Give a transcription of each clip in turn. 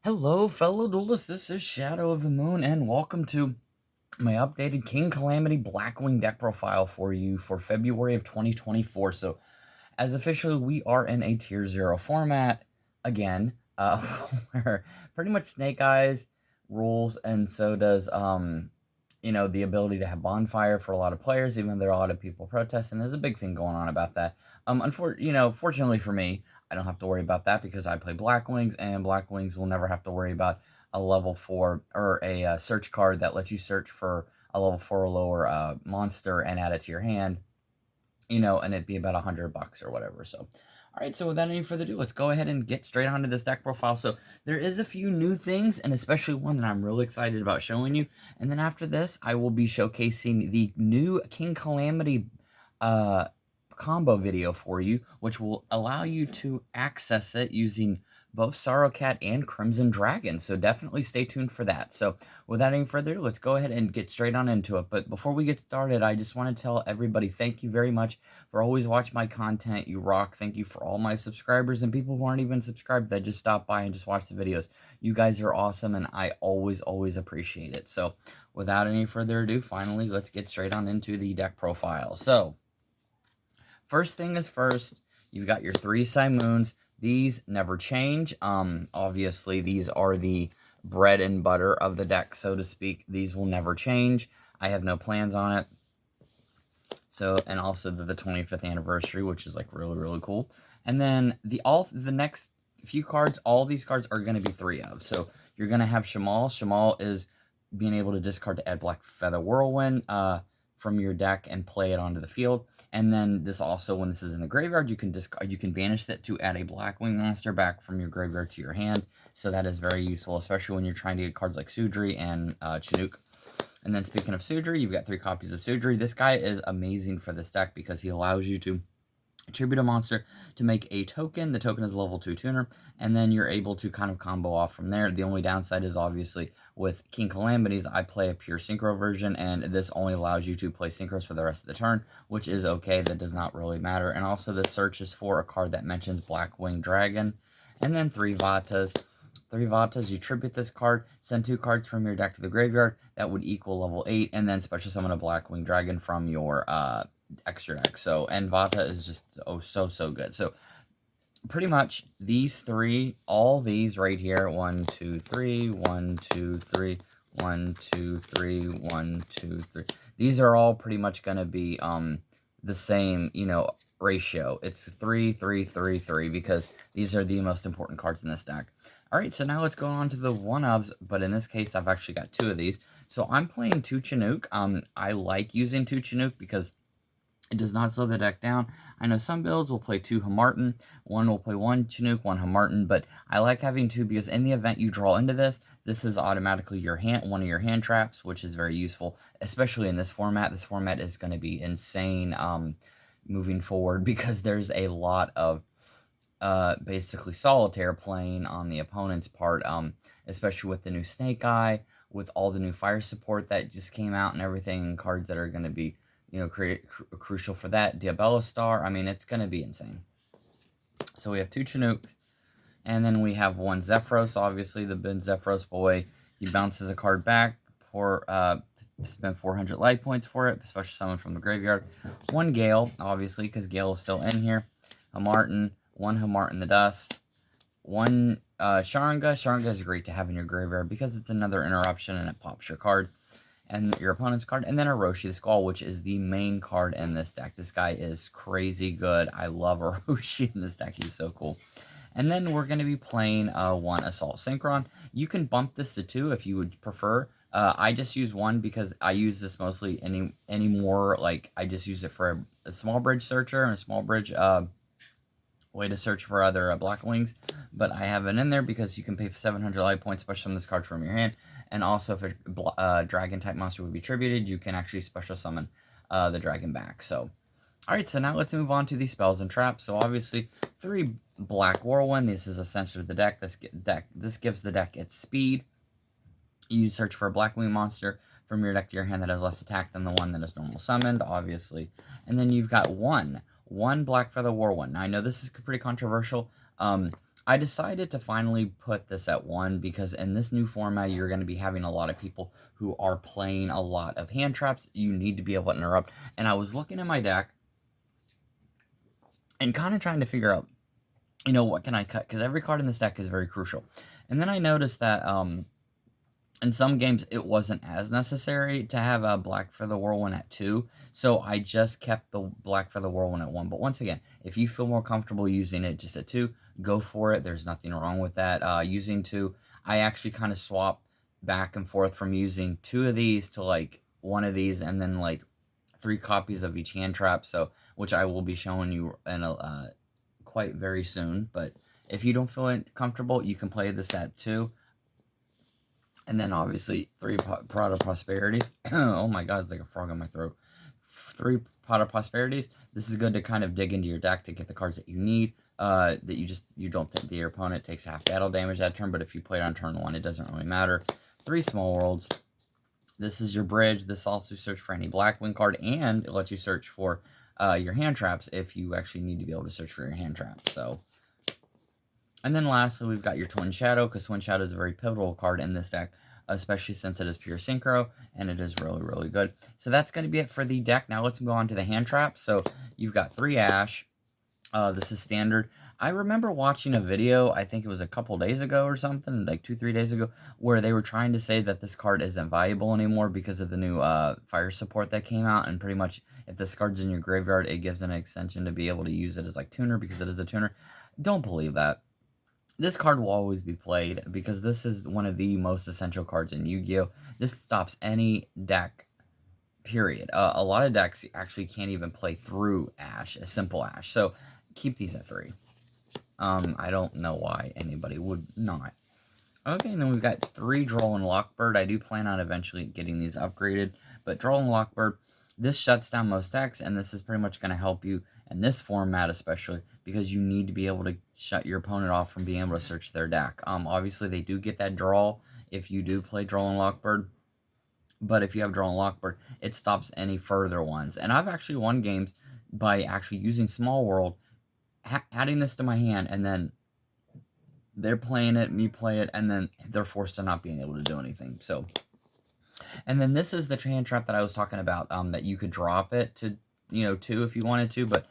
Hello, fellow duelists. This is Shadow of the Moon, and welcome to my updated King Calamity Blackwing deck profile for you for February of 2024. So, as officially, we are in a Tier 0 format again, where pretty much Snake Eyes rules, and so does, the ability to have Bonfire for a lot of players, even though there are a lot of people protesting. There's a big thing going on about that. Fortunately for me, I don't have to worry about that because I play Blackwings, and Blackwings will never have to worry about a level 4 or a search card that lets you search for a level 4 or lower monster and add it to your hand, and it'd be about $100 or whatever. So, all right, so without any further ado, let's go ahead and get straight onto this deck profile. So there is a few new things, and especially one that I'm really excited about showing you. And then after this, I will be showcasing the new King Calamity combo video for you, which will allow you to access it using both Sorrow Cat and Crimson Dragon. So definitely stay tuned for that. So without any further ado, let's go ahead and get straight on into it. But before we get started, I just want to tell everybody thank you very much for always watching my content. You rock. Thank you for all my subscribers and people who aren't even subscribed that just stop by and just watch the videos. You guys are awesome, and I always appreciate it. So without any further ado, finally, let's get straight on into the deck profile. So first thing is first, you've got your 3 Simoons. These never change. Obviously, these are the bread and butter of the deck, so to speak. These will never change. I have no plans on it. So, and also the 25th anniversary, which is like really cool. And then the next few cards, all these cards are going to be 3 of. So you're going to have Shamal. Shamal is being able to discard to add Black Feather Whirlwind from your deck and play it onto the field. And then this also, when this is in the graveyard, you can banish that to add a Blackwing monster back from your graveyard to your hand. So that is very useful, especially when you're trying to get cards like Feburary and Chinook. And then speaking of Feburary, you've got 3 copies of Feburary. This guy is amazing for this deck because he allows you to attribute a monster to make a token. The token is a level 2 tuner, and then you're able to kind of combo off from there. The only downside is obviously with King Calamities, I play a pure synchro version, and this only allows you to play synchros for the rest of the turn, which is okay. That does not really matter. And also this searches for a card that mentions Blackwing Dragon. And then 3 Vatas. 3 Vatas, you tribute this card, send 2 cards from your deck to the graveyard. That would equal level 8, and then special summon a Blackwing Dragon from your extra deck. So, and Vata is just so good. So pretty much these 3, all these right here, 1 2 3, 1 2 3, 1 2 3, 1 2 3, these are all pretty much going to be the same, ratio. It's 3 3 3 3 because these are the most important cards in this deck. All right, so now let's go on to the one-ofs, but in this case, I've actually got 2 of these. So I'm playing 2 Chinook. I like using 2 Chinook because it does not slow the deck down. I know some builds will play 2 Hamartin. One will play 1 Chinook, 1 Hamartin, but I like having 2 because in the event you draw into this, this is automatically one of your hand traps, which is very useful, especially in this format. This format is going to be insane moving forward because there's a lot of basically solitaire playing on the opponent's part, especially with the new Snake Eye, with all the new fire support that just came out and everything, and cards that are going to be crucial for that. Diabella Star, I mean, it's going to be insane. So we have 2 Chinook, and then we have 1 Zephyros, obviously, the Ben Zephyros boy. He bounces a card back for, spend 400 life points for it, special summon from the graveyard. 1 Gale, obviously, because Gale is still in here. A Martin, 1 Hamartin the Dust. 1 Sharanga. Sharanga is great to have in your graveyard because it's another interruption and it pops your card and your opponent's card, and then a Roshi the Skull, which is the main card in this deck. This guy is crazy good. I love a Roshi in this deck. He's so cool. And then we're going to be playing 1 Assault Synchron. You can bump this to 2 if you would prefer. I just use 1 because I use this mostly anymore. Like, I just use it for a small bridge searcher and a small bridge way to search for other Blackwings, but I have it in there because you can pay 700 life points, special summon this card from your hand, and also if a dragon type monster would be tributed, you can actually special summon the dragon back. So, alright, so now let's move on to the spells and traps. So obviously, 3 Black Whirlwind, this is essentially the deck. This gives the deck its speed. You search for a Blackwing monster from your deck to your hand that has less attack than the one that is normal summoned, obviously. And then you've got one Black Feather Whirlwind. Now, I know this is pretty controversial. I decided to finally put this at 1 because in this new format, you're going to be having a lot of people who are playing a lot of hand traps. You need to be able to interrupt. And I was looking at my deck and kind of trying to figure out, you know, what can I cut? Because every card in this deck is very crucial. And then I noticed that in some games, it wasn't as necessary to have a Black Feather Whirlwind at 2, so I just kept the Black Feather Whirlwind at 1. But once again, if you feel more comfortable using it just at 2, go for it. There's nothing wrong with that. Using 2, I actually kind of swap back and forth from using 2 of these to, like, 1 of these, and then, like, 3 copies of each hand trap, so which I will be showing you in a, quite very soon. But if you don't feel comfortable, you can play this at 2. And then obviously 3 Pot of Prosperities. Oh my god, it's like a frog in my throat. 3 Pot of Prosperities. This is good to kind of dig into your deck to get the cards that you need. That you don't think that your opponent takes half battle damage that turn, but if you play it on turn 1, it doesn't really matter. 3 Small Worlds. This is your bridge. This also search for any Blackwing card, and it lets you search for your hand traps if you actually need to be able to search for your hand traps. So. And then lastly, we've got your Twin Shadow, because Twin Shadow is a very pivotal card in this deck, especially since it is pure synchro, and it is really, really good. So that's going to be it for the deck. Now let's move on to the hand traps. So you've got 3 Ash. This is standard. I remember watching a video, I think it was a couple days ago or something, like 2-3 days ago, where they were trying to say that this card isn't valuable anymore because of the new fire support that came out, and pretty much if this card's in your graveyard, it gives an extension to be able to use it as like tuner because it is a tuner. Don't believe that. This card will always be played because this is one of the most essential cards in Yu-Gi-Oh! This stops any deck, period. A lot of decks actually can't even play through Ash, a simple Ash. So keep these at 3. I don't know why anybody would not. Okay, and then we've got 3 Droll and Lockbird. I do plan on eventually getting these upgraded, but Droll and Lockbird, this shuts down most decks, and this is pretty much going to help you in this format especially, because you need to be able to shut your opponent off from being able to search their deck. Obviously, they do get that draw if you do play Droll and Lockbird, but if you have Droll and Lockbird, it stops any further ones. And I've actually won games by actually using Small World, adding this to my hand, and then they're playing it, me play it, and then they're forced to not being able to do anything. So, and then this is the hand trap that I was talking about, that you could drop it to, 2 if you wanted to, but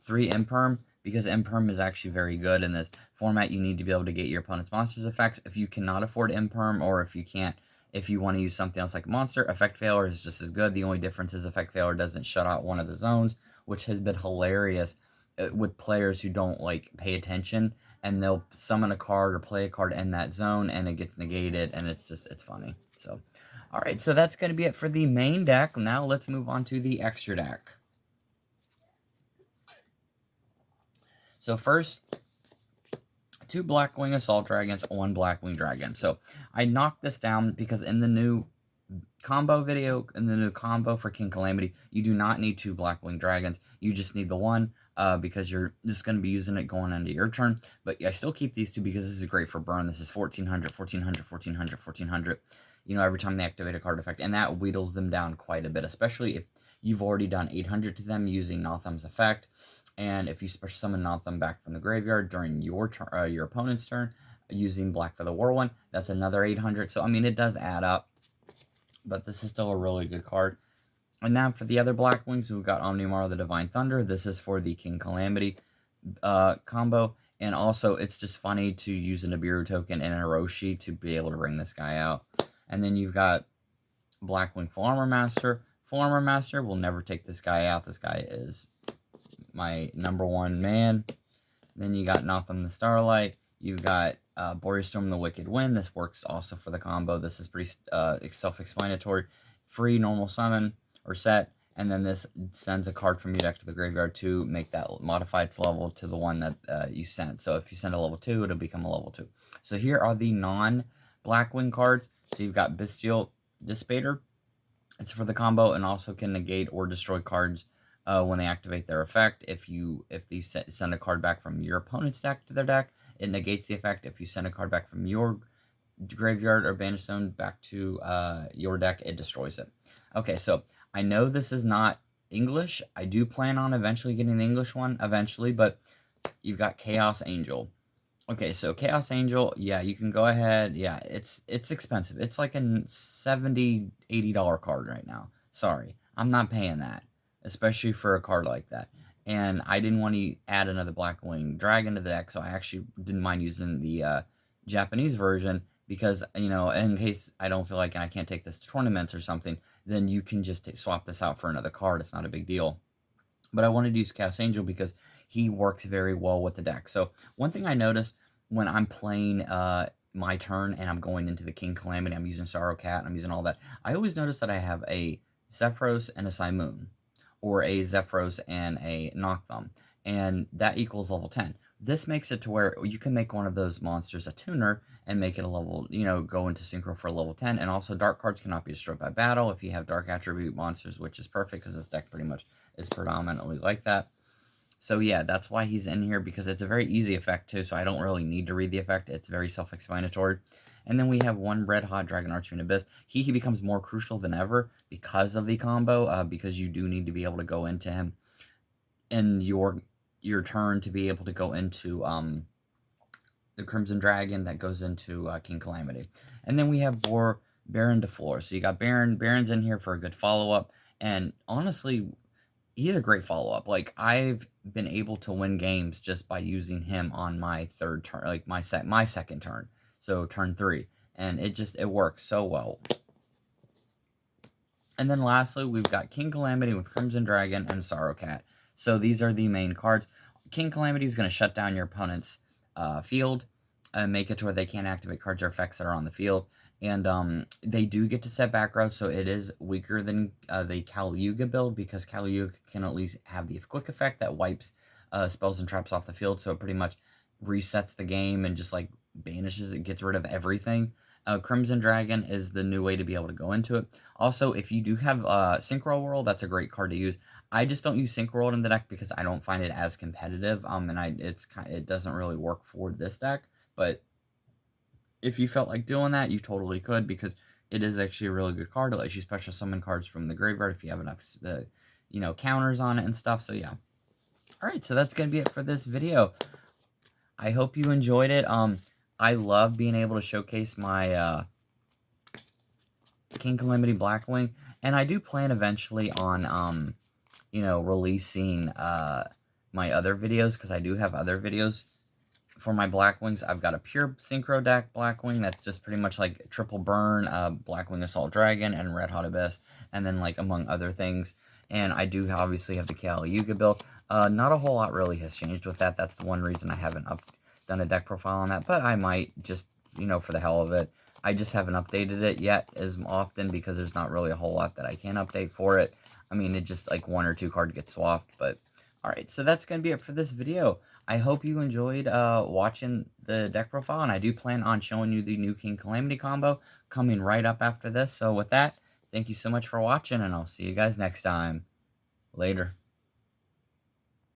3 Imperm, because Imperm is actually very good in this format. You need to be able to get your opponent's monsters effects. If you cannot afford Imperm, or if you want to use something else like a monster, Effect Failure is just as good. The only difference is Effect Failure doesn't shut out one of the zones, which has been hilarious with players who don't pay attention, and they'll summon a card or play a card in that zone and it gets negated, and it's funny. So all right, so that's going to be it for the main deck. Now let's move on to the extra deck. So first, 2 Blackwing Assault Dragons, 1 Blackwing Dragon. So I knocked this down because in the new combo video, in the new combo for King Calamity, you do not need 2 Blackwing Dragons. You just need the 1 because you're just going to be using it going into your turn. But I still keep these 2 because this is great for burn. This is 1400, 1400, 1400, 1400. Every time they activate a card effect. And that wheedles them down quite a bit, especially if you've already done 800 to them using Notham's effect. And if you special summon Notham back from the graveyard during your opponent's turn using Black Feather Whirlwind, that's another 800. So, I mean, it does add up. But this is still a really good card. And now for the other Blackwings, we've got Omnimar the Divine Thunder. This is for the King Calamity combo. And also, it's just funny to use a Nibiru token and a Hiroshi to be able to bring this guy out. And then you've got Blackwing Full Armor Master. Full Armor Master will never take this guy out. This guy is my #1 man. Then you got Notham the Starlight. You've got Boreas Storm the Wicked Wind. This works also for the combo. This is pretty self-explanatory. Free normal summon or set. And then this sends a card from your deck to the graveyard to make that modify its level to the one that you sent. So if you send a level 2, it'll become a level 2. So here are the non-Blackwing cards. So you've got Bestial Dissipator. It's for the combo and also can negate or destroy cards when they activate their effect. If you send a card back from your opponent's deck to their deck, it negates the effect. If you send a card back from your graveyard or banished zone back to your deck, it destroys it. Okay, so I know this is not English. I do plan on eventually getting the English one eventually, but you've got Chaos Angel. Okay, so Chaos Angel, yeah, you can go ahead. Yeah, it's expensive. It's like a $70-$80 card right now. Sorry, I'm not paying that, especially for a card like that. And I didn't want to add another Blackwing Dragon to the deck, so I actually didn't mind using the Japanese version because, in case I don't feel like and I can't take this to tournaments or something, then you can just swap this out for another card. It's not a big deal. But I wanted to use Chaos Angel because he works very well with the deck. So one thing I noticed when I'm playing my turn and I'm going into the King Calamity, I'm using Sorrow Cat, I'm using all that, I always notice that I have a Zephyros and a Simoon, or a Zephyros and a Nocthumb, and that equals level 10. This makes it to where you can make one of those monsters a tuner and make it a level, go into synchro for a level 10. And also, dark cards cannot be destroyed by battle if you have dark attribute monsters, which is perfect because this deck pretty much is predominantly like that. So yeah, that's why he's in here, because it's a very easy effect too, so I don't really need to read the effect. It's very self-explanatory. And then we have one Red Hot Dragon Archfiend Abyss. He becomes more crucial than ever because of the combo, because you do need to be able to go into him in your turn to be able to go into the Crimson Dragon that goes into King Calamity. And then we have Baron DeFleur. So you got Baron. Baron's in here for a good follow-up. And honestly, he's a great follow-up. Like, I've been able to win games just by using him on my third turn, like my second turn. So turn 3. And it works so well. And then lastly, we've got King Calamity with Crimson Dragon and Sorrow Cat. So these are the main cards. King Calamity is going to shut down your opponent's field and make it to where they can't activate cards or effects that are on the field. And they do get to set back row, so it is weaker than the Calyuga build, because Calyuga can at least have the quick effect that wipes spells and traps off the field, so it pretty much resets the game and just like banishes it, gets rid of everything. Crimson Dragon is the new way to be able to go into it. Also, if you do have Synchro World, that's a great card to use. I just don't use Synchro World in the deck because I don't find it as competitive, and it doesn't really work for this deck. But if you felt like doing that, you totally could, because it is actually a really good card. It lets you special summon cards from the graveyard if you have enough, counters on it and stuff. So yeah. All right, so that's gonna be it for this video. I hope you enjoyed it. I love being able to showcase my King Calamity Blackwing, and I do plan eventually on releasing my other videos, because I do have other videos for my Blackwings. I've got a pure Synchro deck Blackwing that's just pretty much like triple burn, Blackwing Assault Dragon, and Red Hot Abyss, and then like among other things. And I do obviously have the Calyuga build. Not a whole lot really has changed with that. That's the one reason I haven't done a deck profile on that, but I might just, for the hell of it. I just haven't updated it yet as often because there's not really a whole lot that I can update for it. I mean, it just like 1 or 2 cards get swapped, but alright, so that's going to be it for this video. I hope you enjoyed watching the deck profile, and I do plan on showing you the new King Calamity combo coming right up after this. So with that, thank you so much for watching, and I'll see you guys next time. Later.